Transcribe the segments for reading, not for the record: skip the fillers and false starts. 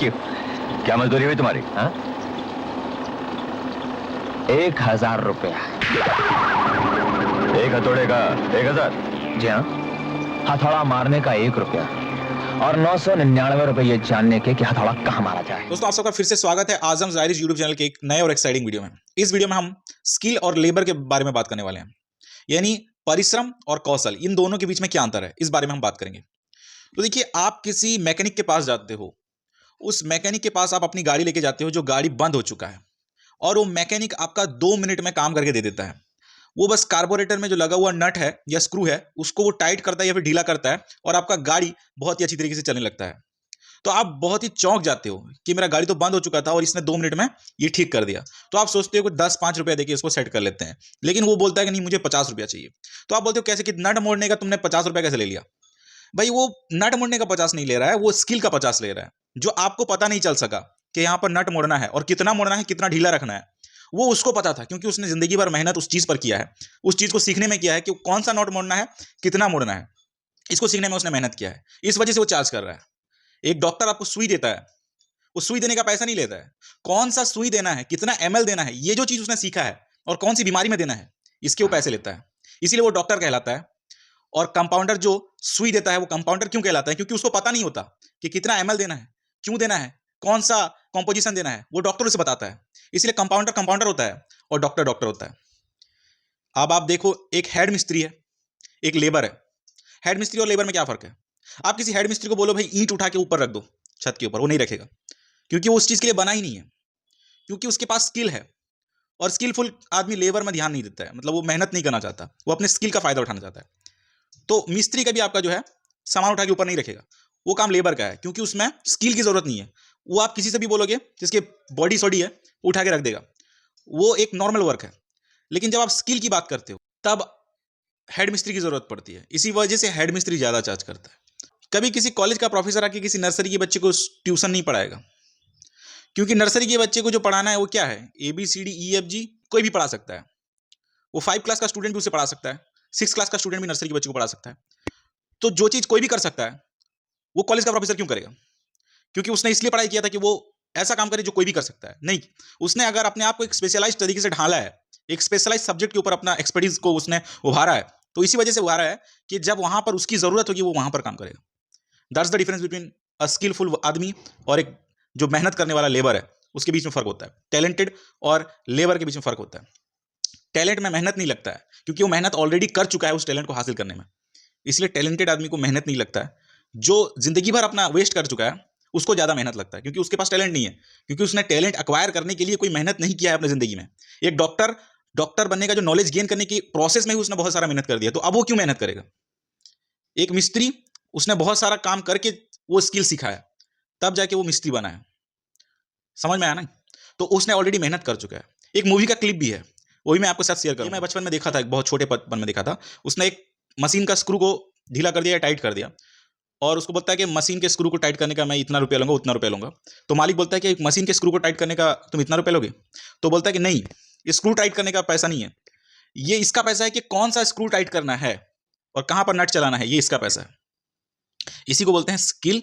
Thank you. क्या मजदूरी हुई तुम्हारी? हाँ, 1000 रुपया। एक हथौड़े का 1000? जी हाँ, हथौड़ा मारने का 1 रुपया और 999 रुपये ये जानने के कि हथौड़ा कहाँ मारा जाए। दोस्तों, आप सबका फिर से स्वागत है आजम ज़ाहिर यूट्यूब चैनल के एक नए और एक्साइटिंग वीडियो में। इस वीडियो में हम स्किल और लेबर के बारे में बात करने वाले हैं, यानी परिश्रम और कौशल, इन दोनों के बीच में क्या अंतर है, इस बारे में हम बात करेंगे। तो देखिए, आप किसी मैकेनिक के पास जाते हो, उस मैकेनिक के पास आप अपनी गाड़ी लेके जाते हो जो गाड़ी बंद हो चुका है, और वो मैकेनिक आपका 2 मिनट में काम करके दे देता है। वो बस कार्बोरेटर में जो लगा हुआ नट है या स्क्रू है उसको वो टाइट करता है या फिर ढीला करता है, और आपका गाड़ी बहुत ही अच्छी तरीके से चलने लगता है। तो आप बहुत ही चौंक जाते हो कि मेरा गाड़ी तो बंद हो चुका था और इसने 2 मिनट में ये ठीक कर दिया। तो आप सोचते हो कि 10-5 रुपया देके इसको सेट कर लेते हैं, लेकिन वो बोलता है कि नहीं, मुझे 50 रुपया चाहिए। तो आप बोलते हो कैसे, कि नट मोड़ने का तुमने 50 रुपया कैसे ले लिया? भाई, वो नट मोड़ने का 50 नहीं ले रहा है, वो स्किल का 50 ले रहा है। जो आपको पता नहीं चल सका कि यहाँ पर नट मोड़ना है और कितना मोड़ना है, कितना ढीला रखना है, वो उसको पता था, क्योंकि उसने जिंदगी भर मेहनत उस चीज पर किया है, उस चीज को सीखने में किया है कि कौन सा नट मोड़ना है, कितना मोड़ना है, इसको सीखने में उसने मेहनत किया है। इस वजह से वो चार्ज कर रहा है। एक डॉक्टर आपको सुई देता है, वो सुई देने का पैसा नहीं लेता है। कौन सा सुई देना है, कितना ml देना है, ये जो चीज उसने सीखा है, और कौन सी बीमारी में देना है, इसके वो पैसे लेता है, इसीलिए वो डॉक्टर कहलाता है। और कंपाउंडर जो सुई देता है वो कंपाउंडर क्यों कहलाता है? क्योंकि उसको पता नहीं होता कि कितना ml देना है, क्यों देना है, कौन सा कॉम्पोजिशन देना है, वो डॉक्टर उसे बताता है। इसलिए कंपाउंडर कंपाउंडर होता है और डॉक्टर डॉक्टर होता है। अब आप देखो, एक हेड मिस्त्री है, एक लेबर है। हेड मिस्त्री और लेबर में क्या फर्क है? आप किसी हेड मिस्त्री को बोलो भाई ईंट उठा के ऊपर रख दो छत के ऊपर, वो नहीं रखेगा, क्योंकि वो उस चीज के लिए बना ही नहीं है, क्योंकि उसके पास स्किल है। और स्किलफुल आदमी लेबर में ध्यान नहीं देता है, मतलब वो मेहनत नहीं करना चाहता, वो अपने स्किल का फायदा उठाना चाहता है। तो मिस्त्री का भी आपका जो है सामान उठा के ऊपर नहीं रखेगा, वो काम लेबर का है, क्योंकि उसमें स्किल की जरूरत नहीं है। वो आप किसी से भी बोलोगे जिसके बॉडी सॉडी है, उठा के रख देगा, वो एक नॉर्मल वर्क है। लेकिन जब आप स्किल की बात करते हो तब हेड मिस्त्री की जरूरत पड़ती है। इसी वजह से हेड मिस्त्री ज्यादा चार्ज करता है। कभी किसी कॉलेज का प्रोफेसर आके किसी नर्सरी के बच्चे को ट्यूशन नहीं पढ़ाएगा, क्योंकि नर्सरी के बच्चे को जो पढ़ाना है वो क्या है, ABCDEFG कोई भी पढ़ा सकता है। वो 5 क्लास का स्टूडेंट भी उसे पढ़ा सकता है, 6 क्लास का स्टूडेंट भी नर्सरी के बच्चे को पढ़ा सकता है। तो जो चीज कोई भी कर सकता है, वो कॉलेज का प्रोफेसर क्यों करेगा? क्योंकि उसने इसलिए पढ़ाई किया था कि वो ऐसा काम करे जो कोई भी कर सकता है। नहीं, उसने अगर अपने आप को एक स्पेशलाइज्ड तरीके से ढाला है, एक स्पेशलाइज्ड सब्जेक्ट के ऊपर अपना एक्सपर्टीज को उसने उभारा है, तो इसी वजह से उभारा है कि जब वहां पर उसकी जरूरत होगी वो वहां पर काम करेगा। That's the difference between a skilful आदमी और एक जो मेहनत करने वाला लेबर है, उसके बीच में फर्क होता है। टैलेंटेड और लेबर के बीच में फर्क होता है। टैलेंट में मेहनत नहीं लगता है, क्योंकि वो मेहनत ऑलरेडी कर चुका है उस टैलेंट को हासिल करने में। इसलिए टैलेंटेड आदमी को मेहनत नहीं लगता है। जो जिंदगी भर अपना वेस्ट कर चुका है उसको ज्यादा मेहनत लगता है, क्योंकि उसके पास टैलेंट नहीं है, क्योंकि उसने टैलेंट एक्वायर करने के लिए कोई मेहनत नहीं किया है अपनी जिंदगी में। एक डॉक्टर बनने का जो नॉलेज गेन करने की प्रोसेस में ही उसने बहुत सारा मेहनत कर दिया, तो अब वो क्यों मेहनत करेगा? एक मिस्त्री, उसने बहुत सारा काम करके वो स्किल सीखा है, तब जाके वो मिस्त्री बना है। समझ में आया ना? तो उसने ऑलरेडी मेहनत कर चुका है। एक मूवी का क्लिप भी है, वो भी मैं आपके साथ शेयर करूंगा। मैं बचपन में देखा था, बहुत छोटेपन में देखा था। उसने एक मशीन का स्क्रू को ढीला कर दिया या टाइट कर दिया, और उसको बोलता है कि मशीन के स्क्रू को टाइट करने का मैं इतना रुपया लूंगा, उतना रुपया लूंगा। तो मालिक बोलता है कि एक मशीन के स्क्रू को टाइट करने का तुम इतना रुपया लोगे? तो बोलता है कि नहीं, स्क्रू टाइट करने का पैसा नहीं है, ये इसका पैसा है कि कौन सा स्क्रू टाइट करना है और कहां पर नट चलाना है, ये इसका पैसा है। इसी को बोलते हैं स्किल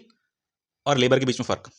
और लेबर के बीच में फर्क।